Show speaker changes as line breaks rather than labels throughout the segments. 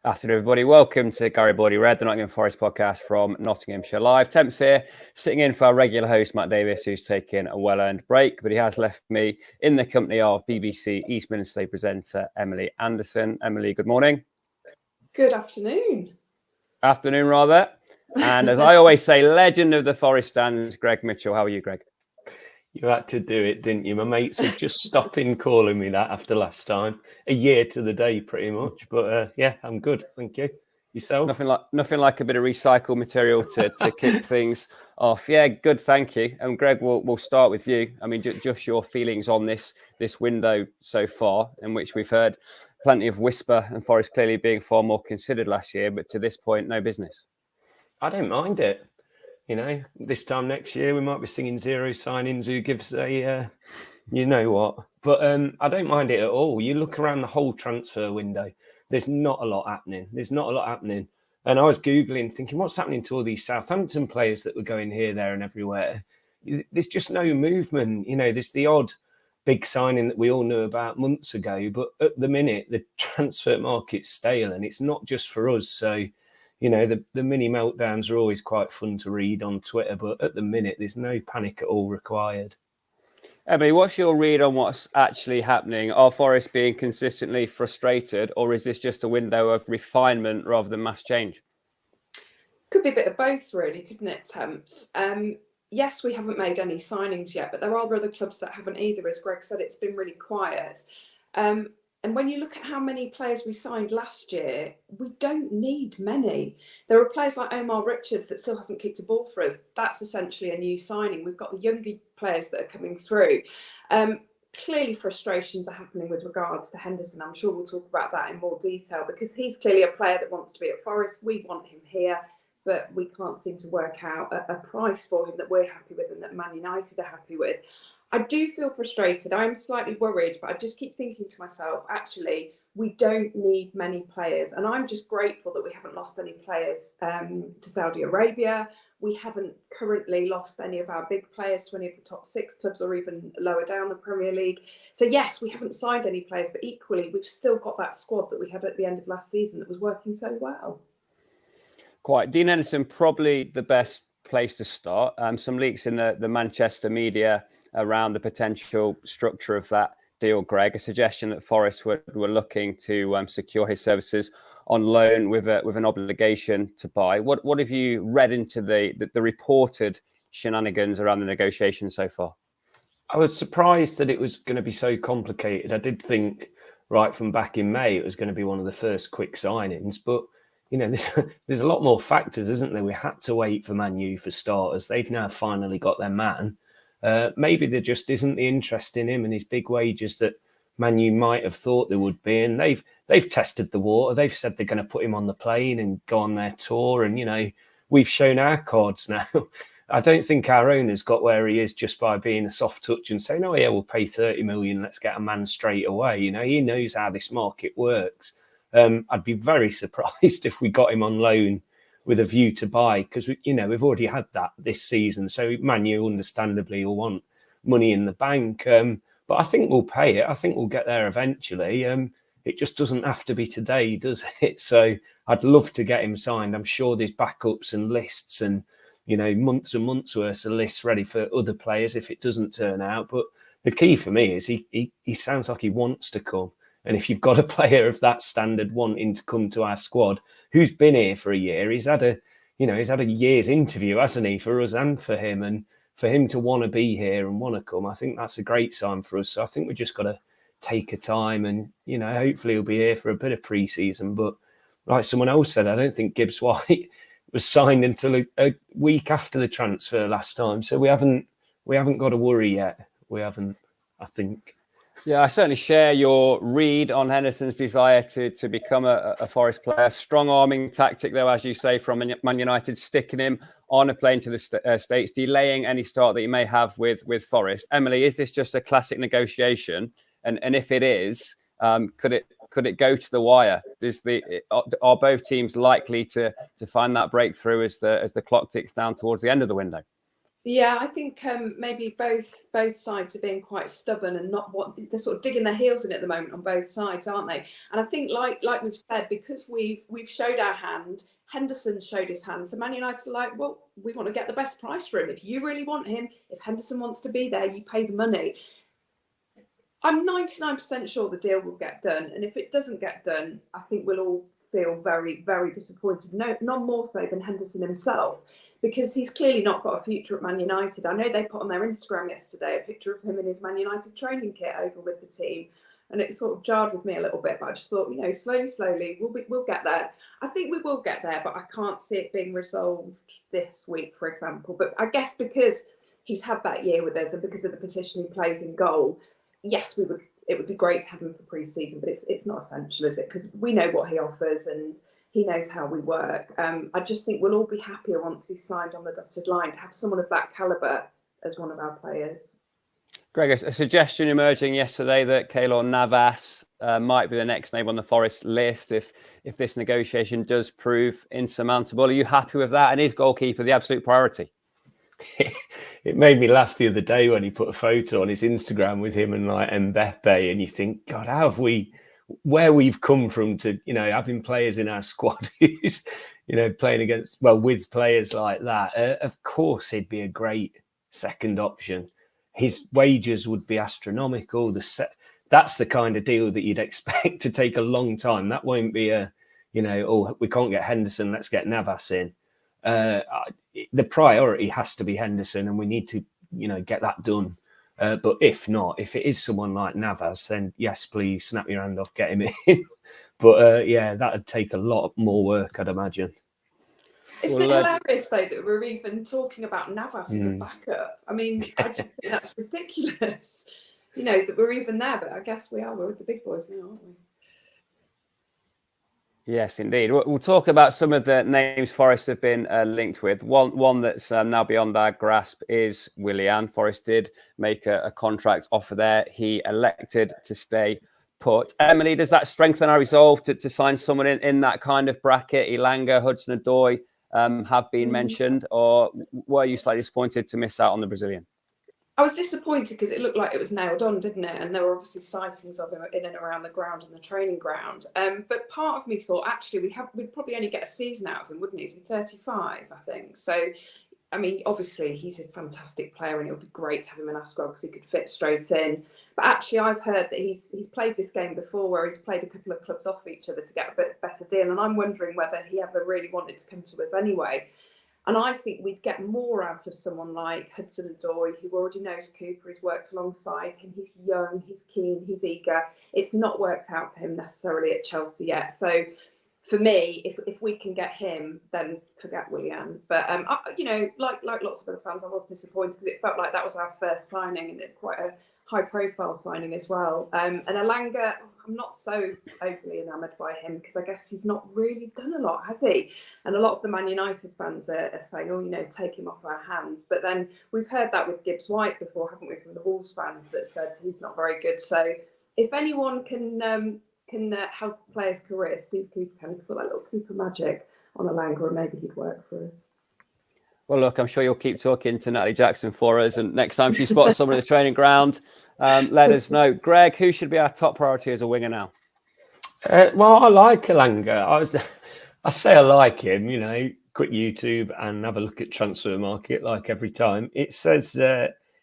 Afternoon, everybody. Welcome to Gary Bordy Red, the Nottingham Forest podcast from Nottinghamshire Live. Temps here, sitting in for our regular host, Matt Davies, who's taken a well-earned break, but he has left me in the company of BBC East Midlands presenter Emily Anderson. Emily, good morning.
Good afternoon.
Afternoon, rather. And as I always say, legend of the Forest stands, Greg Mitchell. How are you, Greg?
You had to do it, didn't you? My mates were just stopping calling me that after last time. A year to the day, pretty much. But yeah, I'm good. Thank you. Yourself?
Nothing like a bit of recycled material to kick things off. Yeah, good. Thank you. And Greg, we'll start with you. I mean, just your feelings on this window so far, in which we've heard plenty of whisper and Forest clearly being far more considered last year, but to this point, no business.
I don't mind it. You know, this time next year, we might be singing zero signings. Who gives a, you know what? But I don't mind it at all. You look around the whole transfer window, there's not a lot happening. And I was Googling, thinking, what's happening to all these Southampton players that were going here, there and everywhere? There's just no movement. You know, there's the odd big signing that we all knew about months ago. But at the minute, the transfer market's stale, and it's not just for us. So, you know, the mini meltdowns are always quite fun to read on Twitter, but at the minute, there's no panic at all required.
Emily, what's your read on what's actually happening? Are Forest being consistently frustrated, or is this just a window of refinement rather than mass change?
Could be a bit of both, really, couldn't it, Temps? Yes, we haven't made any signings yet, but there are other clubs that haven't either. As Greg said, it's been really quiet. And when you look at how many players we signed last year, we don't need many. There are players like Omar Richards that still hasn't kicked a ball for us. That's essentially a new signing. We've got the younger players that are coming through. Clearly frustrations are happening with regards to Henderson. I'm sure we'll talk about that in more detail because he's clearly a player that wants to be at Forest. We want him here, but we can't seem to work out a price for him that we're happy with and that Man United are happy with. I do feel frustrated. I'm slightly worried, but I just keep thinking to myself, actually, we don't need many players. And I'm just grateful that we haven't lost any players to Saudi Arabia. We haven't currently lost any of our big players to any of the top 6 clubs or even lower down the Premier League. So, yes, we haven't signed any players, but equally, we've still got that squad that we had at the end of last season that was working so well.
Quite. Dean Henderson, probably the best place to start. Some leaks in the Manchester media around the potential structure of that deal, Greg, a suggestion that Forest were looking to secure his services on loan with an obligation to buy. What have you read into the reported shenanigans around the negotiations so far?
I was surprised that it was going to be so complicated. I did think right from back in May it was going to be one of the first quick signings, but you know, there's a lot more factors, isn't there? We had to wait for Man U for starters. They've now finally got their man. Maybe there just isn't the interest in him and his big wages that Man U might have thought there would be. And they've tested the water. They've said they're going to put him on the plane and go on their tour. And, you know, we've shown our cards now. I don't think our owner's got where he is just by being a soft touch and saying, oh, yeah, we'll pay 30 million. Let's get a man straight away. You know, he knows how this market works. I'd be very surprised if we got him on loan with a view to buy, because we've already had that this season. So Man U understandably will want money in the bank. But I think we'll pay it. I think we'll get there eventually. It just doesn't have to be today, does it? So I'd love to get him signed. I'm sure there's backups and lists and, you know, months and months worth of lists ready for other players if it doesn't turn out. But the key for me is he sounds like he wants to come. And if you've got a player of that standard wanting to come to our squad, who's been here for a year, he's had a year's interview, hasn't he, for us and for him. And for him to want to be here and want to come, I think that's a great sign for us. So I think we just got to take a time and, you know, hopefully he'll be here for a bit of pre-season. But like someone else said, I don't think Gibbs White was signed until a week after the transfer last time. So we haven't got to worry yet. We haven't, I think.
Yeah, I certainly share your read on Henderson's desire to become a Forest player. Strong arming tactic, though, as you say, from Man United, sticking him on a plane to the States, delaying any start that he may have with Forest. Emily, is this just a classic negotiation? And if it is, could it go to the wire? Are both teams likely to find that breakthrough as the clock ticks down towards the end of the window?
Yeah, I think maybe both sides are being quite stubborn and they're sort of digging their heels in at the moment on both sides, aren't they? And I think, like we've said, because we've showed our hand, Henderson showed his hand. So Man United are like, well, we want to get the best price for him. If you really want him, if Henderson wants to be there, you pay the money. I'm 99% sure the deal will get done, and if it doesn't get done, I think we'll all feel very, very disappointed. No, none more so than Henderson himself, because he's clearly not got a future at Man United. I know they put on their Instagram yesterday a picture of him in his Man United training kit over with the team, and it sort of jarred with me a little bit. But I just thought, slowly, we'll get there. I think we will get there, but I can't see it being resolved this week, for example. But I guess because he's had that year with us, and because of the position he plays in goal, yes, it would be great to have him for pre-season, but it's not essential, is it? Because we know what he offers and he knows how we work. I just think we'll all be happier once he's signed on the dotted line to have someone of that calibre as one of our players.
Greg, a suggestion emerging yesterday that Keylor Navas might be the next name on the Forest list if this negotiation does prove insurmountable. Are you happy with that? And is goalkeeper the absolute priority?
It made me laugh the other day when he put a photo on his Instagram with him and like Mbappe, and you think, God, how have where we've come from to, having players in our squad who's, playing with players like that. Of course, he'd be a great second option. His wages would be astronomical. That's the kind of deal that you'd expect to take a long time. That won't be we can't get Henderson, let's get Navas in. The priority has to be Henderson, and we need to, get that done. But if not, if it is someone like Navas, then yes, please snap your hand off, get him in. But that'd take a lot more work, I'd imagine.
Isn't it hilarious though that we're even talking about Navas as a backup? I mean, I just think that's ridiculous. That we're even there, but I guess we are. We're with the big boys now, aren't we?
Yes, indeed. We'll talk about some of the names Forest have been linked with. One that's now beyond our grasp is Willian. Forest did make a contract offer there. He elected to stay put. Emily, does that strengthen our resolve to sign someone in that kind of bracket? Elanga, Hudson-Odoi have been mentioned, or were you slightly disappointed to miss out on the Brazilian?
I was disappointed because it looked like it was nailed on, didn't it? And there were obviously sightings of him in and around the ground and the training ground. But part of me thought, actually, we'd probably only get a season out of him, wouldn't he? He's 35, I think. So, I mean, obviously, he's a fantastic player and it would be great to have him in our squad because he could fit straight in. But actually, I've heard that he's played this game before where he's played a couple of clubs off each other to get a bit better deal. And I'm wondering whether he ever really wanted to come to us anyway. And I think we'd get more out of someone like Hudson-Odoi, who already knows Cooper, he's worked alongside him, he's young, he's keen, he's eager. It's not worked out for him necessarily at Chelsea yet. So for me, if we can get him, then forget Willian. But, like lots of other fans, I was disappointed because it felt like that was our first signing and it's quite a high-profile signing as well. And Elanga, I'm not so overly enamoured by him because I guess he's not really done a lot, has he? And a lot of the Man United fans are saying, take him off our hands. But then we've heard that with Gibbs White before, haven't we, from the Wolves fans that said he's not very good. So if anyone can help a player's career, Steve Cooper can put that little Cooper magic on Elanga and maybe he'd work for us.
Well, look, I'm sure you'll keep talking to Natalie Jackson for us. And next time she spots someone at the training ground, let us know. Greg, who should be our top priority as a winger now?
Well, I like Elanga. I say I like him, quick YouTube and have a look at Transfer Market like every time. It says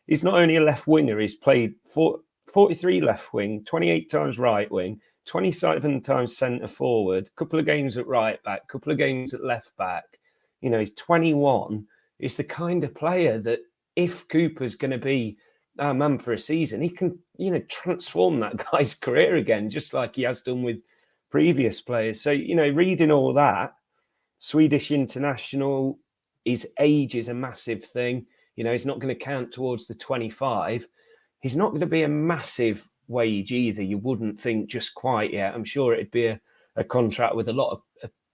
he's not only a left winger, he's played 43 left wing, 28 times right wing, 27 times centre forward, a couple of games at right back, a couple of games at left back. He's 21. He's the kind of player that if Cooper's going to be our man for a season, he can, transform that guy's career again, just like he has done with previous players. So, reading all that, Swedish international, his age is a massive thing. He's not going to count towards the 25. He's not going to be a massive wage either. You wouldn't think just quite yet. I'm sure it'd be a contract with a lot of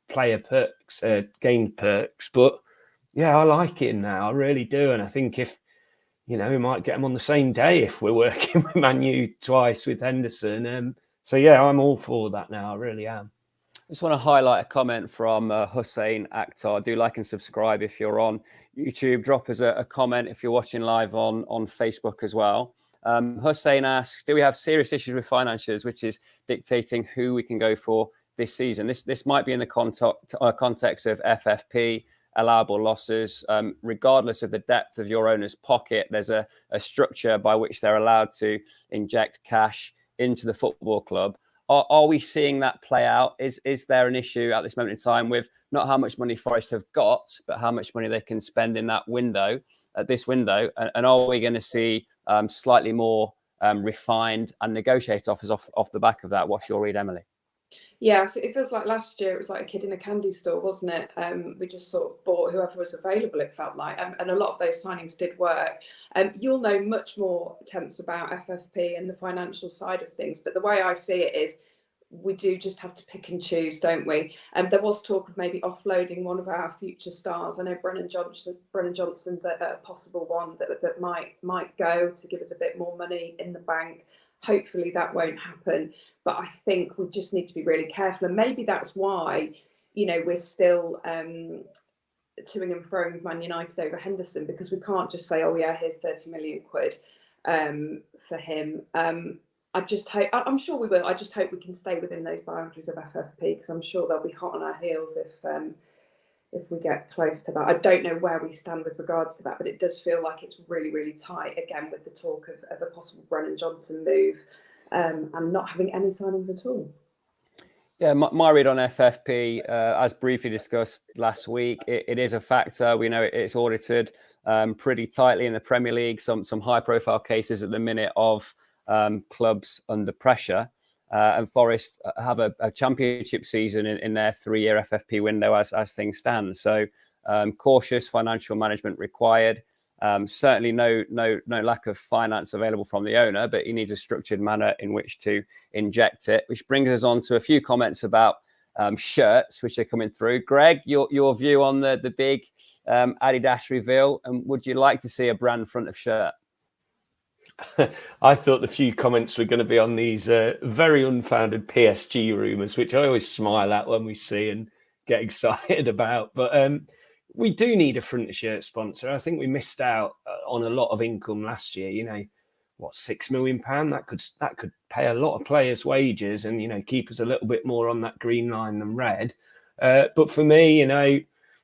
player perks, game perks, but yeah, I like him now. I really do. And I think if, we might get him on the same day if we're working with Man U twice with Henderson. So yeah, I'm all for that now. I really am.
Just want to highlight a comment from Hussein Akhtar. Do like and subscribe if you're on YouTube. Drop us a comment if you're watching live on Facebook as well. Hussein asks, do we have serious issues with financiers, which is dictating who we can go for this season? This might be in the context of FFP, allowable losses. Regardless of the depth of your owner's pocket, there's a structure by which they're allowed to inject cash into the football club. Are we seeing that play out? Is there an issue at this moment in time with not how much money Forest have got, but how much money they can spend in that window, at this window? And are we going to see slightly more refined and negotiated offers off the back of that? What's your read, Emily?
Yeah, it feels like last year it was like a kid in a candy store, wasn't it? We just sort of bought whoever was available, it felt like. And a lot of those signings did work. You'll know much more, Temps, about FFP and the financial side of things. But the way I see it is we do just have to pick and choose, don't we? There was talk of maybe offloading one of our future stars. I know Brennan Johnson's a possible one that might go to give us a bit more money in the bank. Hopefully that won't happen, but I think we just need to be really careful, and maybe that's why, we're still toing and froing with Man United over Henderson, because we can't just say, oh yeah, here's 30 million quid for him. I just hope, I'm sure we will. I just hope we can stay within those boundaries of FFP, because I'm sure they'll be hot on our heels if we get close to that. I don't know where we stand with regards to that, but it does feel like it's really, really tight, again, with the talk of a possible Brennan Johnson move and not having any signings at all.
Yeah, my read on FFP, as briefly discussed last week, it is a factor. We know it's audited pretty tightly in the Premier League. Some high-profile cases at the minute of clubs under pressure. And Forest have a championship season in their 3-year FFP window as things stand. So cautious financial management required. Certainly no lack of finance available from the owner, but he needs a structured manner in which to inject it, which brings us on to a few comments about shirts, which are coming through. Greg, your view on the big Adidas reveal, and would you like to see a brand front of shirt?
I thought the few comments were going to be on these very unfounded PSG rumours, which I always smile at when we see and get excited about. But we do need a front of shirt sponsor. I think we missed out on a lot of income last year. £6 million? That could pay a lot of players' wages and keep us a little bit more on that green line than red. But for me,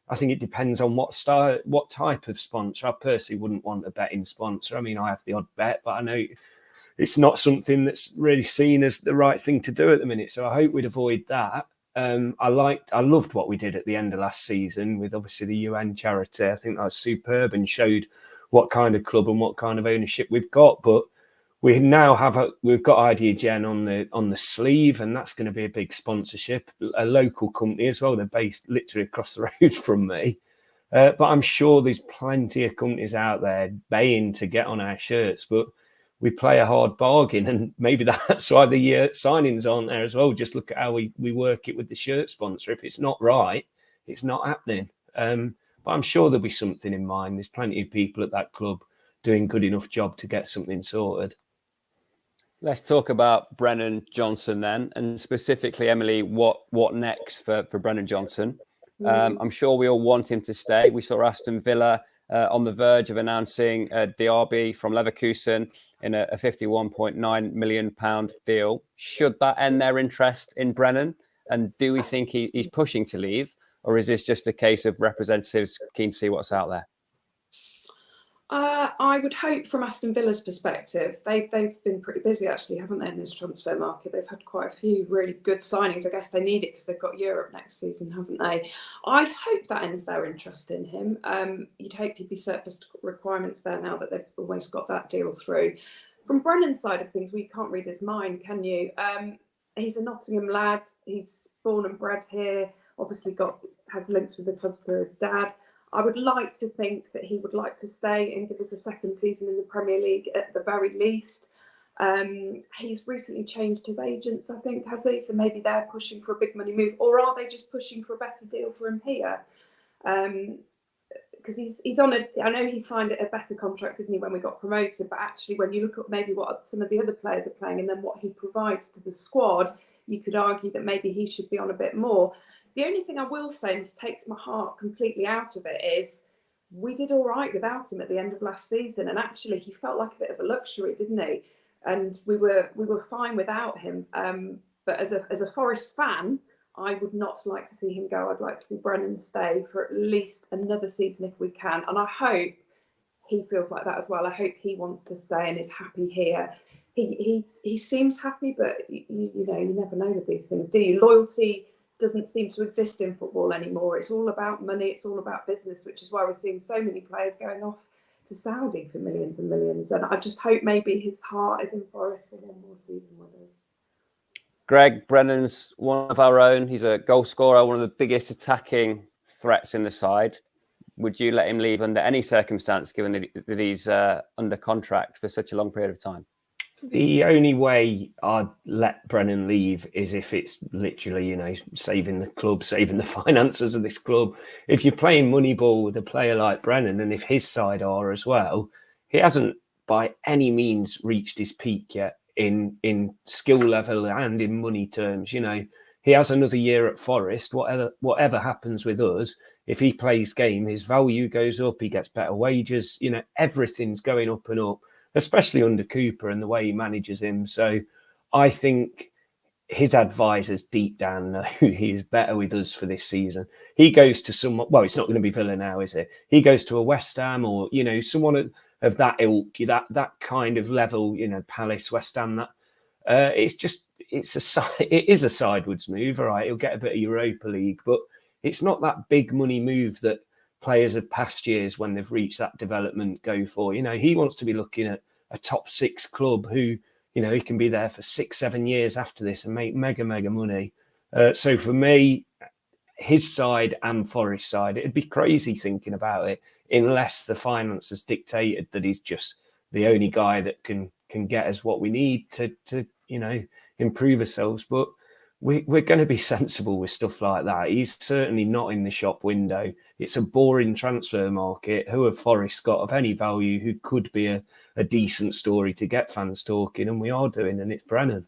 I think it depends on what type of sponsor. I personally wouldn't want a betting sponsor. I mean, I have the odd bet, but I know it's not something that's really seen as the right thing to do at the minute. So I hope we'd avoid that. I loved what we did at the end of last season with obviously the UN charity. I think that was superb and showed what kind of club and what kind of ownership we've got. But we now we've got Idea Gen on the sleeve, and that's going to be a big sponsorship. A local company as well. They're based literally across the road from me. But I'm sure there's plenty of companies out there baying to get on our shirts, but we play a hard bargain, and maybe that's why the signings aren't there as well. Just look at how we work it with the shirt sponsor. If it's not right, it's not happening. But I'm sure there'll be something in mind. There's plenty of people at that club doing good enough job to get something sorted.
Let's talk about Brennan Johnson then, and specifically, Emily, what next for Brennan Johnson? I'm sure we all want him to stay. We saw Aston Villa on the verge of announcing Diaby from Leverkusen in a £51.9 million deal. Should that end their interest in Brennan? And do we think he's pushing to leave? Or is this just a case of representatives keen to see what's out there?
I would hope from Aston Villa's perspective, they've been pretty busy actually, haven't they, in this transfer market? They've had quite a few really good signings. I guess they need it because they've got Europe next season, haven't they? I hope that ends their interest in him. You'd hope he'd be surplus requirements there now that they've almost got that deal through. From Brennan's side of things, we can't read his mind, can you? He's a Nottingham lad. He's born and bred here. Obviously had links with the club through his dad. I would like to think that he would like to stay and give us a second season in the Premier League at the very least. He's recently changed his agents, I think, has he? So maybe they're pushing for a big money move, or are they just pushing for a better deal for him here? Because he's on I know he signed a better contract, didn't he, when we got promoted, but actually when you look at maybe what some of the other players are playing and then what he provides to the squad, you could argue that maybe he should be on a bit more. The only thing I will say, and this takes my heart completely out of it, is we did all right without him at the end of last season, and actually he felt like a bit of a luxury, didn't he? And we were fine without him. But as a Forest fan, I would not like to see him go. I'd like to see Brennan stay for at least another season if we can, and I hope he feels like that as well. I hope he wants to stay and is happy here. He seems happy, but you know, you never know with these things, do you? Loyalty doesn't seem to exist in football anymore. It's all about money. It's all about business, which is why we're seeing so many players going off to Saudi for millions and millions. And I just hope maybe his heart is in Forest for one more season with us.
Greg, Brennan's one of our own. He's a goal scorer, one of the biggest attacking threats in the side. Would you let him leave under any circumstance, given that he's under contract for such a long period of time?
The only way I'd let Brennan leave is if it's literally, you know, saving the club, saving the finances of this club. If you're playing Moneyball with a player like Brennan, and if his side are as well, he hasn't by any means reached his peak yet in skill level and in money terms. You know, he has another year at Forest. Whatever happens with us, if he plays game, his value goes up. He gets better wages. You know, everything's going up and up, especially under Cooper and the way he manages him. So I think his advisors deep down know he is better with us for this season. He goes to someone, well, it's not going to be Villa now, is it? He goes to a West Ham or, you know, someone of that ilk, that kind of level, you know, Palace, West Ham, that it is a sideways move. All right, he'll get a bit of Europa League, but it's not that big money move that players of past years, when they've reached that development, go for. You know, he wants to be looking at a top 6 club who, you know, he can be there for 6-7 years after this and make mega money. So for me, his side and Forest side, it'd be crazy thinking about it unless the finances dictated that he's just the only guy that can get us what we need to you know, improve ourselves. But we're going to be sensible with stuff like that. He's certainly not in the shop window. It's a boring transfer market. Who have Forest got of any value who could be a decent story to get fans talking? And we are doing, and it's Brennan.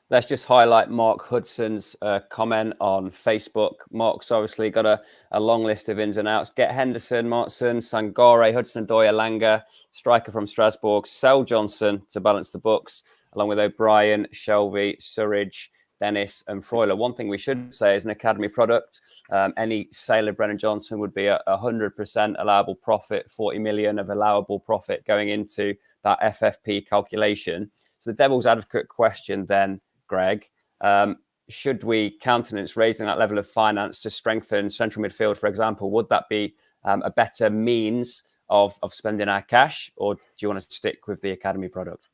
Let's just highlight Mark Hudson's comment on Facebook. Mark's obviously got a long list of ins and outs. Get Henderson, Martson, Sangare, Hudson-Odoi, Elanga, striker from Strasbourg, sell Johnson to balance the books, along with O'Brien, Shelby, Surridge, Dennis and Freuler. One thing we should say is an academy product. Any sale of Brennan Johnson would be 100% allowable profit, 40 million of allowable profit going into that FFP calculation. So the devil's advocate question then, Greg, should we countenance raising that level of finance to strengthen central midfield, for example? Would that be a better means of spending our cash, or do you want to stick with the academy product?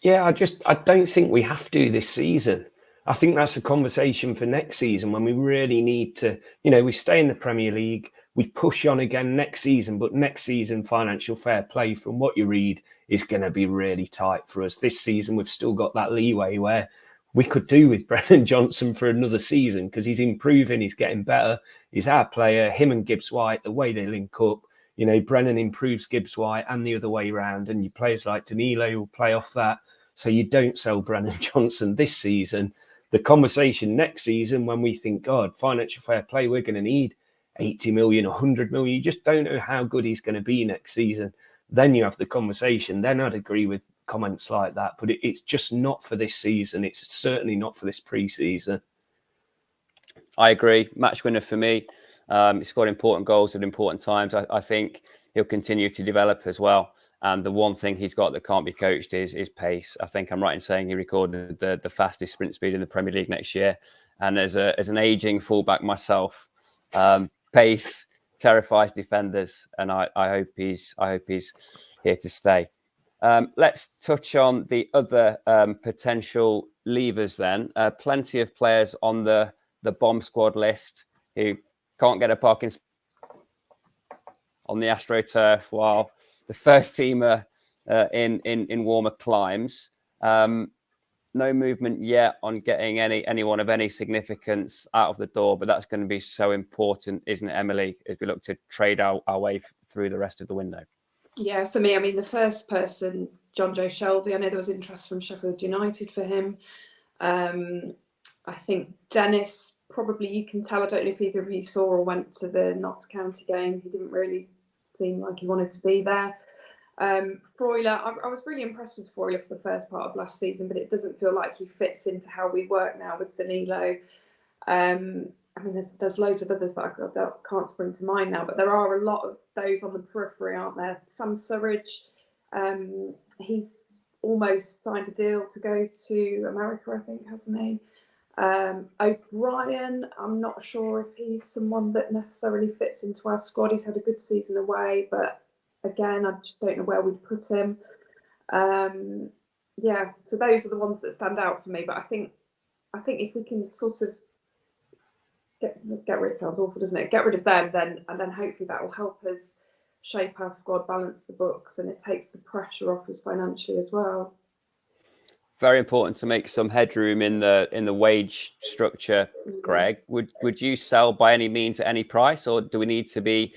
Yeah, I don't think we have to this season. I think that's a conversation for next season when we really need to, you know, we stay in the Premier League, we push on again next season, but next season, financial fair play, from what you read, is going to be really tight for us. This season, we've still got that leeway where we could do with Brennan Johnson for another season because he's improving, he's getting better, he's our player, him and Gibbs White, the way they link up, you know, Brennan improves Gibbs White and the other way around, and your players like Danilo will play off that. So you don't sell Brennan Johnson this season. The conversation next season, when we think, God, financial fair play, we're going to need 80 million, 100 million. You just don't know how good he's going to be next season. Then you have the conversation. Then I'd agree with comments like that. But it's just not for this season. It's certainly not for this pre-season.
I agree. Match winner for me. He scored important goals at important times. I think he'll continue to develop as well. And the one thing he's got that can't be coached is pace. I think I'm right in saying he recorded the fastest sprint speed in the Premier League next year. And as an aging fullback myself, pace terrifies defenders, and I hope he's here to stay. Let's touch on the other potential levers then. Plenty of players on the bomb squad list who can't get a parking spot on the AstroTurf, while the first teamer in warmer climes. No movement yet on getting anyone of any significance out of the door, but that's going to be so important, isn't it, Emily, as we look to trade our way through the rest of the window?
Yeah, for me, I mean, the first person, John Joe Shelby, I know there was interest from Sheffield United for him. I think Dennis, probably you can tell, I don't know if either of you saw or went to the Notts County game. He didn't really seem like he wanted to be there. Freuler, I was really impressed with Freuler for the first part of last season, but it doesn't feel like he fits into how we work now with Danilo. I mean, there's loads of others that I can't spring to mind now, but there are a lot of those on the periphery, aren't there? Sam Surridge, he's almost signed a deal to go to America, I think, hasn't he? O'Brien, I'm not sure if he's someone that necessarily fits into our squad. He's had a good season away, but again, I just don't know where we'd put him. Yeah, so those are the ones that stand out for me. But I think if we can sort of get rid, sounds awful, doesn't it? Get rid of them, then hopefully that will help us shape our squad, balance the books, and it takes the pressure off us financially as well.
Very important to make some headroom in the wage structure, Greg. Would you sell by any means at any price, or do we need to be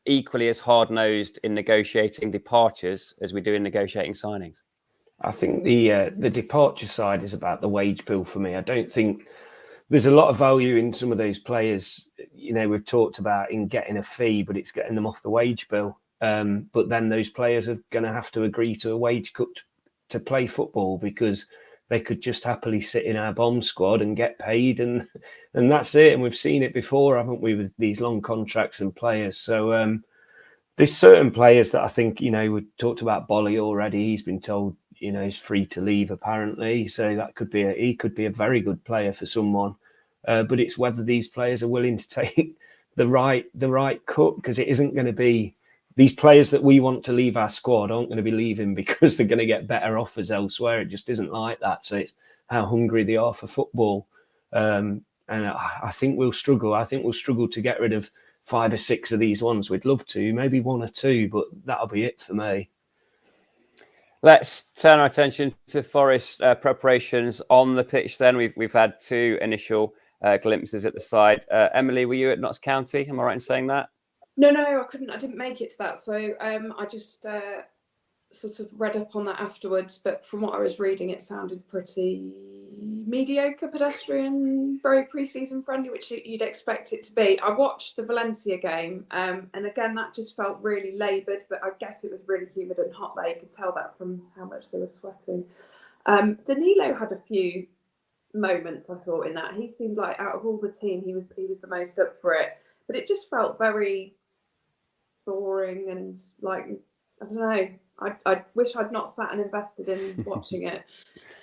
equally as hard-nosed in negotiating departures as we do in negotiating signings?
I think the departure side is about the wage bill for me. I don't think there's a lot of value in some of those players. You know, we've talked about in getting a fee, but it's getting them off the wage bill. But then those players are going to have to agree to a wage cut to play football, because they could just happily sit in our bomb squad and get paid, and that's it. And we've seen it before, haven't we, with these long contracts and players. So there's certain players that I think, you know, we talked about Bolly already. He's been told, you know, he's free to leave apparently. So that could be he could be a very good player for someone. But it's whether these players are willing to take the right cut, because it isn't going to be. These players that we want to leave our squad aren't going to be leaving because they're going to get better offers elsewhere. It just isn't like that. So it's how hungry they are for football. And I think we'll struggle. I think we'll struggle to get rid of 5 or 6 of these ones. We'd love to, maybe 1 or 2, but that'll be it for me.
Let's turn our attention to Forest preparations on the pitch then. We've had 2 initial glimpses at the side. Emily, were you at Notts County? Am I right in saying that?
No, I couldn't. I didn't make it to that. So I just sort of read up on that afterwards. But from what I was reading, it sounded pretty mediocre, pedestrian, very pre-season friendly, which you'd expect it to be. I watched the Valencia game, and again, that just felt really laboured. But I guess it was really humid and hot there. You could tell that from how much they were sweating. Danilo had a few moments, I thought, in that. He seemed like out of all the team, he was the most up for it. But it just felt very boring and like, I don't know. I wish I'd not sat and invested in watching it,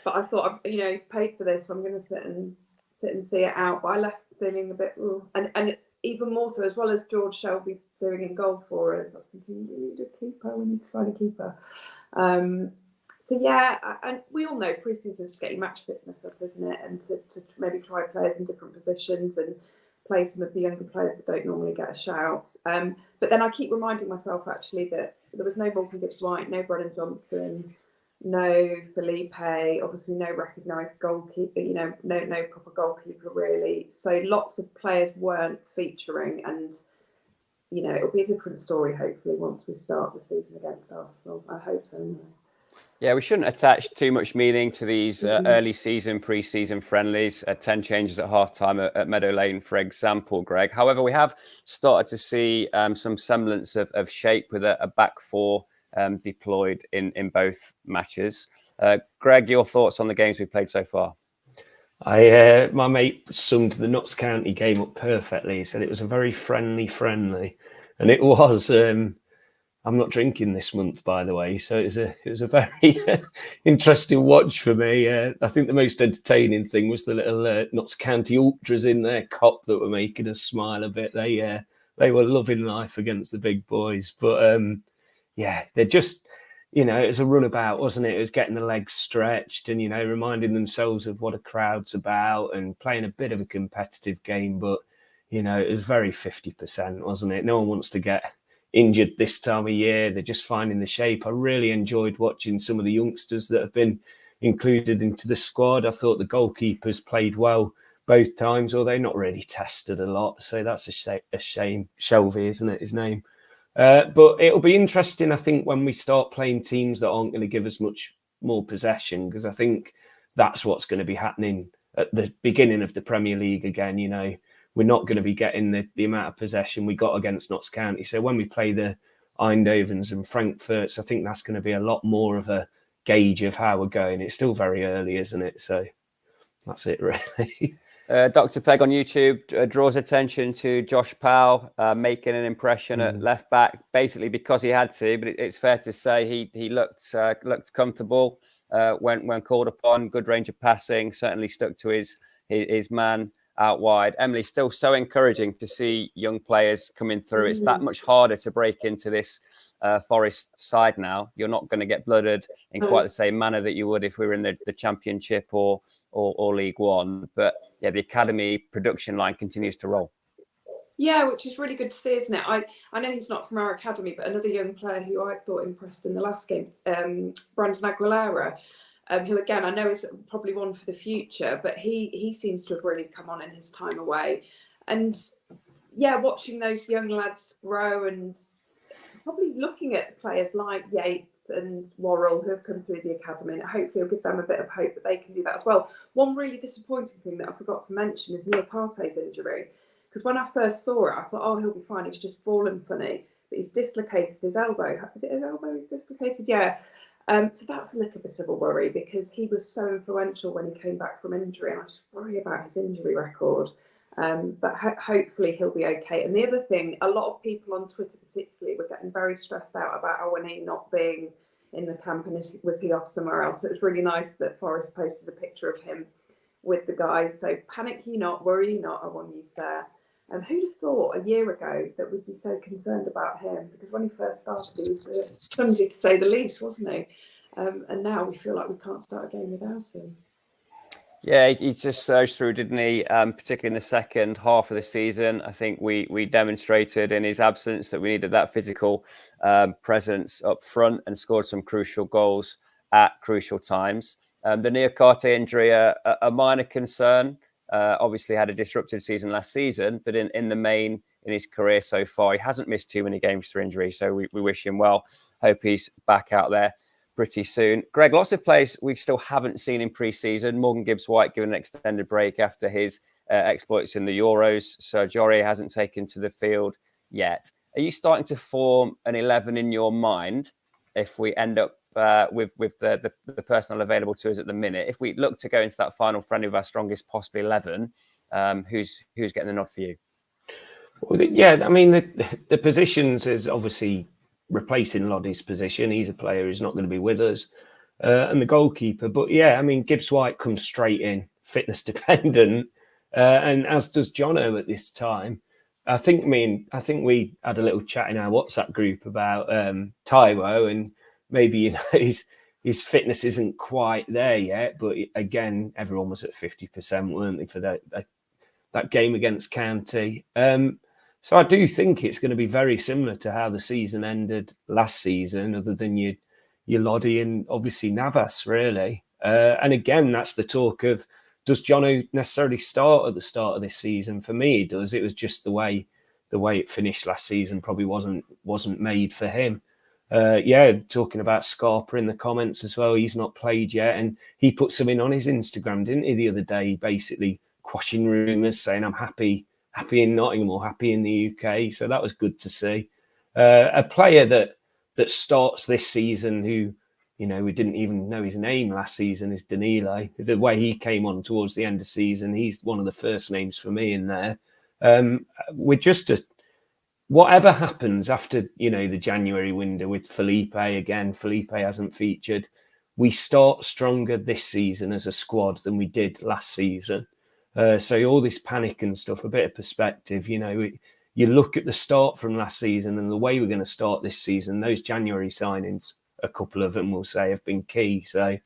but I thought, you know, paid for this, so I'm going to sit and see it out. But I left feeling a bit, and even more so, as well as George Shelby's doing in goal for us. I was thinking, we need a keeper. We need to sign a keeper. So yeah, and we all know pre-season's getting match fitness up, isn't it? And to maybe try players in different positions and play some of the younger players that don't normally get a shout. But then I keep reminding myself actually that there was no Morgan Gibbs-White, no Brennan Johnson, no Felipe, obviously no recognised goalkeeper, you know, no proper goalkeeper really. So lots of players weren't featuring, and you know, it'll be a different story hopefully once we start the season against Arsenal. I hope so anyway.
Yeah, we shouldn't attach too much meaning to these early season, pre-season friendlies. 10 changes at half-time at Meadow Lane, for example, Greg. However, we have started to see some semblance of shape with a back 4 deployed in both matches. Greg, your thoughts on the games we've played so far?
My mate summed the Notts County game up perfectly. He said it was a very friendly, and it was. I'm not drinking this month, by the way, so it was a very interesting watch for me. I think the most entertaining thing was the little Notts County ultras in their cop that were making us smile a bit. They were loving life against the big boys, but yeah, they're just, you know, it was a runabout, wasn't it? It was getting the legs stretched and, you know, reminding themselves of what a crowd's about and playing a bit of a competitive game, but you know, it was very 50%, wasn't it? No one wants to get injured this time of year. They're just finding the shape. I really enjoyed watching some of the youngsters that have been included into the squad. I thought the goalkeepers played well both times, although not really tested a lot. So that's a shame. Shelby, isn't it, his name? But it'll be interesting, I think, when we start playing teams that aren't going to give us much more possession, because I think that's what's going to be happening at the beginning of the Premier League again. You know, we're not going to be getting the amount of possession we got against Notts County. So when we play the Eindhovens and Frankfurts, I think that's going to be a lot more of a gauge of how we're going. It's still very early, isn't it? So that's it, really.
Dr. Peg on YouTube draws attention to Josh Powell making an impression at left back, basically because he had to. But it's fair to say he looked comfortable when called upon. Good range of passing, certainly stuck to his man out wide. Emily, still so encouraging to see young players coming through. It's that much harder to break into this Forest side now. You're not going to get blooded in quite the same manner that you would if we were in the Championship or League One. But yeah, the academy production line continues to roll.
Yeah, which is really good to see, isn't it? I know he's not from our academy, but another young player who I thought impressed in the last game, Brandon Aguilera, who again I know is probably one for the future, but he seems to have really come on in his time away. And yeah, watching those young lads grow and probably looking at players like Yates and Worrell who have come through the academy, and hopefully will give them a bit of hope that they can do that as well. One really disappointing thing that I forgot to mention is Neil Partey's injury. Because when I first saw it, I thought, oh, he'll be fine. He's just fallen funny. But he's dislocated his elbow. Is it his elbow he's dislocated? Yeah. So that's a little bit of a worry because he was so influential when he came back from injury. And I just worry about his injury record. But hopefully he'll be okay. And the other thing, a lot of people on Twitter particularly were getting very stressed out about Owenee not being in the camp and was he off somewhere else. So it was really nice that Forest posted a picture of him with the guys. So panic you not, worry you not, Owenee's there. And who'd have thought a year ago that we'd be so concerned about him? Because when he first started, he was clumsy to say the least, wasn't he? And now we feel like we can't start a game without him.
Yeah, he just surged through, didn't he? Particularly in the second half of the season. I think we demonstrated in his absence that we needed that physical presence up front and scored some crucial goals at crucial times. The Niakate injury, a minor concern. Obviously had a disrupted season last season, but in the main, in his career so far, he hasn't missed too many games through injury. So we wish him well. Hope he's back out there pretty soon. Greg, lots of players we still haven't seen in pre-season. Morgan Gibbs-White given an extended break after his exploits in the Euros. Sergio Aurier hasn't taken to the field yet. Are you starting to form an 11 in your mind if we end up with the personnel available to us at the minute? If we look to go into that final friendly with our strongest possible 11, who's getting the nod for you?
Well, yeah, I mean, the positions is obviously replacing Loddie's position. He's a player who's not going to be with us. And the goalkeeper. But yeah, I mean, Gibbs-White comes straight in, fitness dependent, and as does Jono at this time. I think we had a little chat in our WhatsApp group about Taiwo, and maybe his fitness isn't quite there yet. But again, everyone was at 50%, weren't they, for that game against County? So I do think it's going to be very similar to how the season ended last season, other than your Loddy and obviously Navas, really. And again, that's the talk of, does Jono necessarily start at the start of this season? For me, he does. It was just the way it finished last season probably wasn't made for him. Talking about Scarpa in the comments as well. He's not played yet, and he put something on his Instagram, didn't he, the other day, basically quashing rumours, saying I'm happy in Nottingham or happy in the UK. So that was good to see. A player that starts this season who, we didn't even know his name last season is Danilo. The way he came on towards the end of the season, he's one of the first names for me in there. We're just whatever happens after, the January window with Felipe again, Felipe hasn't featured. We start stronger this season as a squad than we did last season. So all this panic and stuff, a bit of perspective, you look at the start from last season and the way we're going to start this season, those January signings, a couple of them will say have been key. So,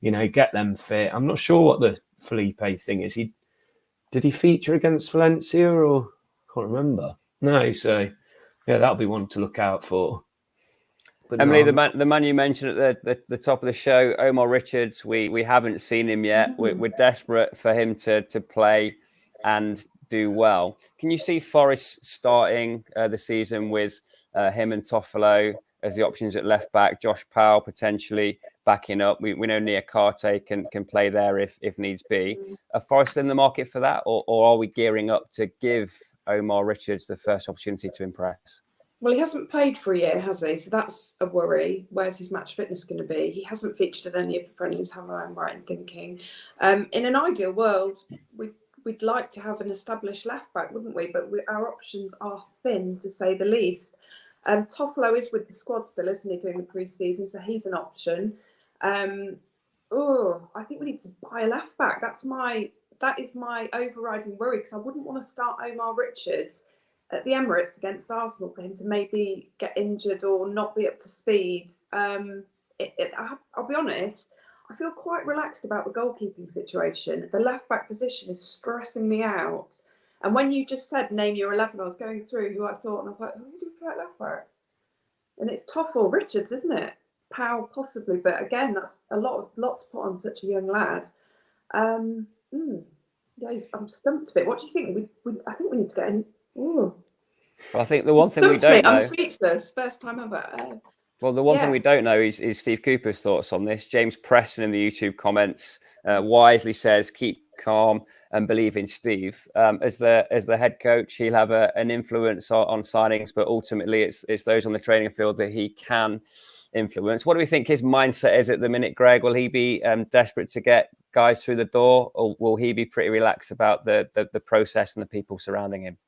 get them fit. I'm not sure what the Felipe thing is. Did he feature against Valencia or I can't remember? No. So, yeah, that'll be one to look out for.
But Emily, the man you mentioned at the top of the show, Omar Richards, we haven't seen him yet. We're desperate for him to play and do well. Can you see Forest starting the season with him and Toffolo as the options at left back, Josh Powell potentially backing up. We know Niakate can play there if needs be. Are Forest in the market for that, or are we gearing up to give Omar Richards the first opportunity to impress?
Well, he hasn't played for a year, has he? So that's a worry. Where's his match fitness going to be? He hasn't featured at any of the friendlies, am I right in thinking? In an ideal world, we'd like to have an established left back, wouldn't we? But our options are thin, to say the least. Toffolo is with the squad still, isn't he, doing the pre-season? So he's an option. I think we need to buy a left back. That is my overriding worry, because I wouldn't want to start Omar Richards at the Emirates against Arsenal for him to maybe get injured or not be up to speed. I'll be honest, I feel quite relaxed about the goalkeeping situation. The left back position is stressing me out. And when you just said name your 11, I was going through who I thought, and I was like, who do we play at left back? And it's Toffel Richards, isn't it? Powell possibly, but again, that's a lot to put on such a young lad. Yeah, I'm stumped a bit. What do you think? I think we need to get in. Ooh.
Well, I think the one thing we don't know.
I'm speechless. First time ever.
Well, the one thing we don't know is Steve Cooper's thoughts on this. James Preston in the YouTube comments wisely says, keep calm and believe in Steve. As the head coach, he'll have an influence on signings, but ultimately it's those on the training field that he can influence. What do we think his mindset is at the minute, Greg? Will he be desperate to get guys through the door, or will he be pretty relaxed about the process and the people surrounding him?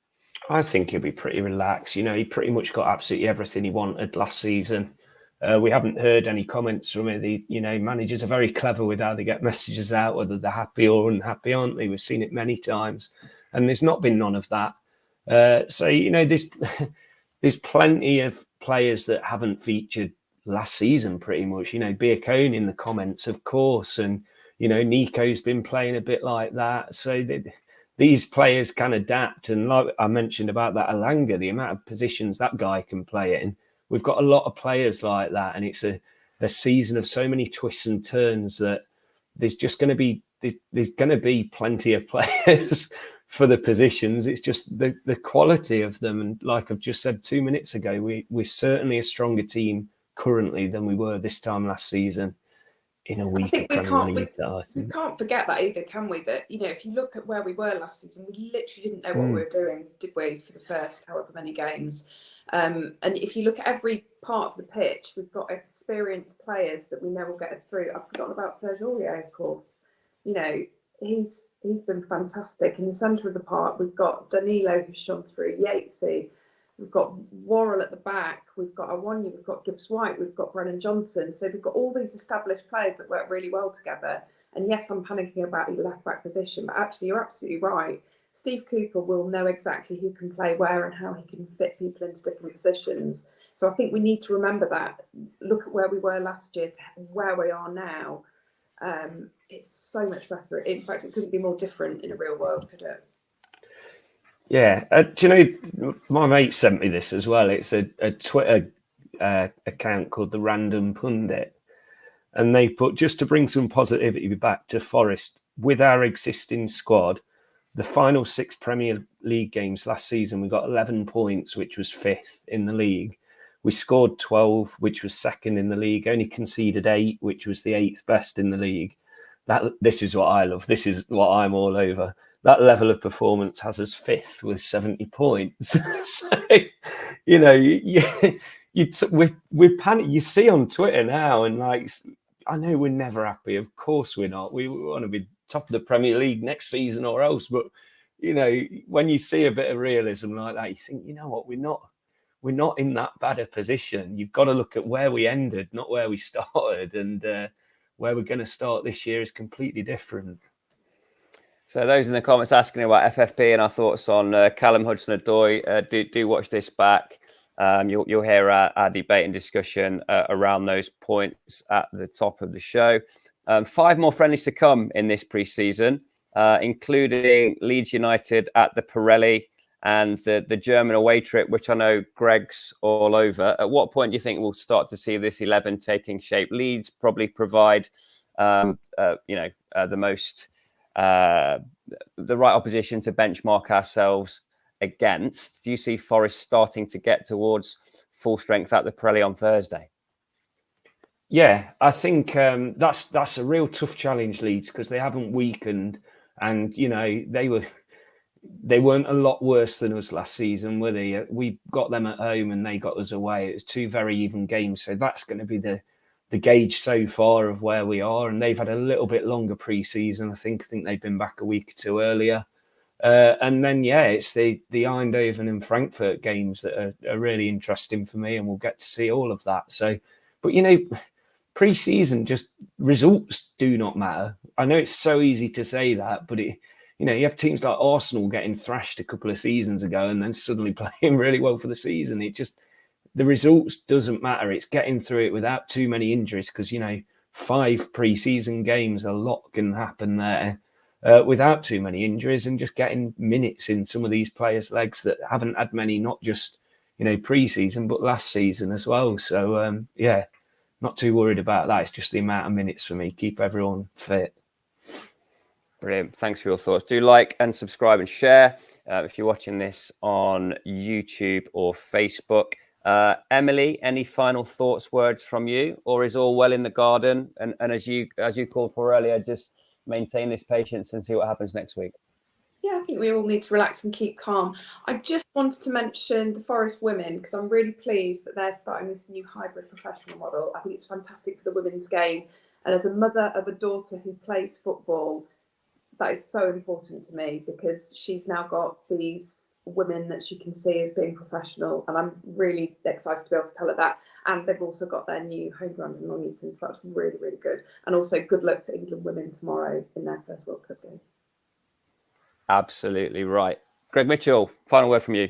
I think he'll be pretty relaxed. He pretty much got absolutely everything he wanted last season. We haven't heard any comments from him. Managers are very clever with how they get messages out, whether they're happy or unhappy, aren't they? We've seen it many times, and there's not been none of that. There's plenty of players that haven't featured last season, pretty much. Biacone in the comments, of course, and Nico's been playing a bit like that. So these players can adapt, and like I mentioned about that Alanga, the amount of positions that guy can play in. We've got a lot of players like that, and it's a season of so many twists and turns that there's going to be plenty of players for the positions. It's just the quality of them, and like I've just said 2 minutes ago, we're certainly a stronger team currently than we were this time last season. In a week, we
can't forget that either, can we? That if you look at where we were last season, we literally didn't know what we were doing, did we? For the first however many games, and if you look at every part of the pitch, we've got experienced players that we know will get us through. I've forgotten about Serge Aurier, of course. He's been fantastic in the centre of the park. We've got Danilo who's shone through, Yatesy. We've got Worrell at the back. We've got Awanya. We've got Gibbs-White. We've got Brennan Johnson. So we've got all these established players that work really well together. And yes, I'm panicking about your left back position, but actually you're absolutely right. Steve Cooper will know exactly who can play where and how he can fit people into different positions. So I think we need to remember that. Look at where we were last year to where we are now. It's so much better. In fact, it couldn't be more different in a real world, could it?
Yeah, my mate sent me this as well. It's a Twitter account called The Random Pundit. And they put, just to bring some positivity back to Forest, with our existing squad, the final 6 Premier League games last season, we got 11 points, which was 5th in the league. We scored 12, which was 2nd in the league, only conceded 8, which was the 8th best in the league. This is what I love. This is what I'm all over. That level of performance has us 5th with 70 points. So, we're panic. You see on Twitter now, and I know we're never happy. Of course we're not. We want to be top of the Premier League next season or else. But when you see a bit of realism like that, you think, what, we're not in that bad a position. You've got to look at where we ended, not where we started, and where we're going to start this year is completely different.
So those in the comments asking about FFP and our thoughts on Callum Hudson-Odoi, do watch this back. You'll hear our debate and discussion around those points at the top of the show. 5 more friendlies to come in this pre-season, including Leeds United at the Pirelli and the German away trip, which I know Greg's all over. At what point do you think we'll start to see this 11 taking shape? Leeds probably provide, the most... the right opposition to benchmark ourselves against. Do you see Forest starting to get towards full strength at the Pirelli on Thursday?
Yeah, I think that's a real tough challenge, Leeds, because they haven't weakened, and they weren't a lot worse than us last season, were they? We got them at home and they got us away. It was two very even games, so that's going to be the gauge so far of where we are. And they've had a little bit longer pre-season. I think they've been back a week or two earlier. And then, it's the Eindhoven and Frankfurt games that are really interesting for me, and we'll get to see all of that. So, but pre-season, just results do not matter. I know it's so easy to say that, but you have teams like Arsenal getting thrashed a couple of seasons ago and then suddenly playing really well for the season. The results doesn't matter. It's getting through it without too many injuries, because 5 pre-season games, a lot can happen there without too many injuries, and just getting minutes in some of these players' legs that haven't had many, not just pre-season but last season as well. So not too worried about that. It's just the amount of minutes for me. Keep everyone fit.
Brilliant. Thanks for your thoughts. Do like and subscribe and share if you're watching this on YouTube or Facebook. Emily, any final thoughts, words from you, or is all well in the garden? And as you called for earlier, just maintain this patience and see what happens next week.
Yeah, I think we all need to relax and keep calm. I just wanted to mention the Forest women, because I'm really pleased that they're starting this new hybrid professional model. I think it's fantastic for the women's game. And as a mother of a daughter who plays football, that is so important to me, because she's now got these women that she can see as being professional, and I'm really excited to be able to tell her that. And they've also got their new home ground in Nottingham, so that's really, really good. And also good luck to England women tomorrow in their first World Cup game.
Absolutely right. Greg Mitchell, final word from you.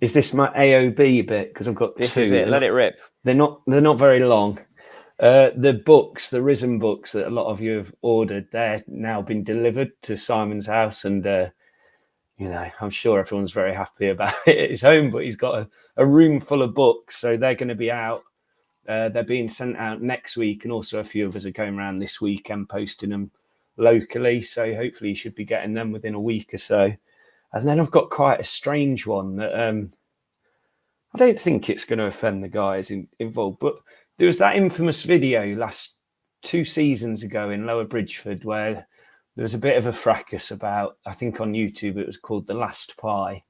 Is this my AOB bit? Because I've got
this
two.
Is it. Let it rip.
They're not very long. The Risen books that a lot of you have ordered, they're now been delivered to Simon's house, and I'm sure everyone's very happy about it at his home, but he's got a room full of books, so they're going to be out. They're being sent out next week, and also a few of us are going around this weekend posting them locally, so hopefully you should be getting them within a week or so. And then I've got quite a strange one that I don't think it's going to offend the guys involved, but there was that infamous video last 2 seasons ago in Lower Bridgeford where there was a bit of a fracas about, I think on YouTube it was called The Last Pie.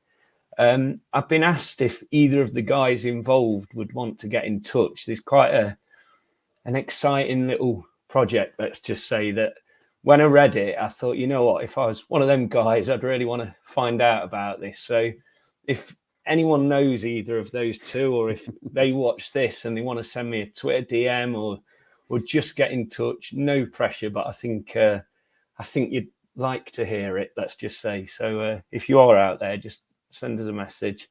I've been asked if either of the guys involved would want to get in touch. There's quite an exciting little project, let's just say, that when I read it, I thought, you know what, if I was one of them guys, I'd really want to find out about this. So if anyone knows either of those two, or if they watch this and they want to send me a Twitter DM or just get in touch, no pressure, but I think you'd like to hear it, let's just say. So if you are out there, just send us a message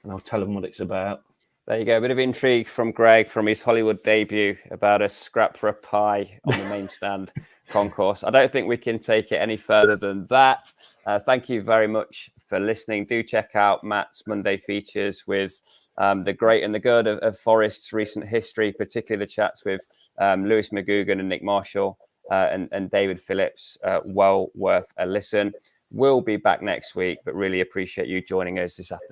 and I'll tell them what it's about.
There you go. A bit of intrigue from Greg from his Hollywood debut about a scrap for a pie on the main stand concourse. I don't think we can take it any further than that. Thank you very much for listening. Do check out Matt's Monday features with the great and the good of Forest's recent history, particularly the chats with Lewis McGugan and Nick Marshall and David Phillips. Well worth a listen. We'll be back next week, but really appreciate you joining us this afternoon.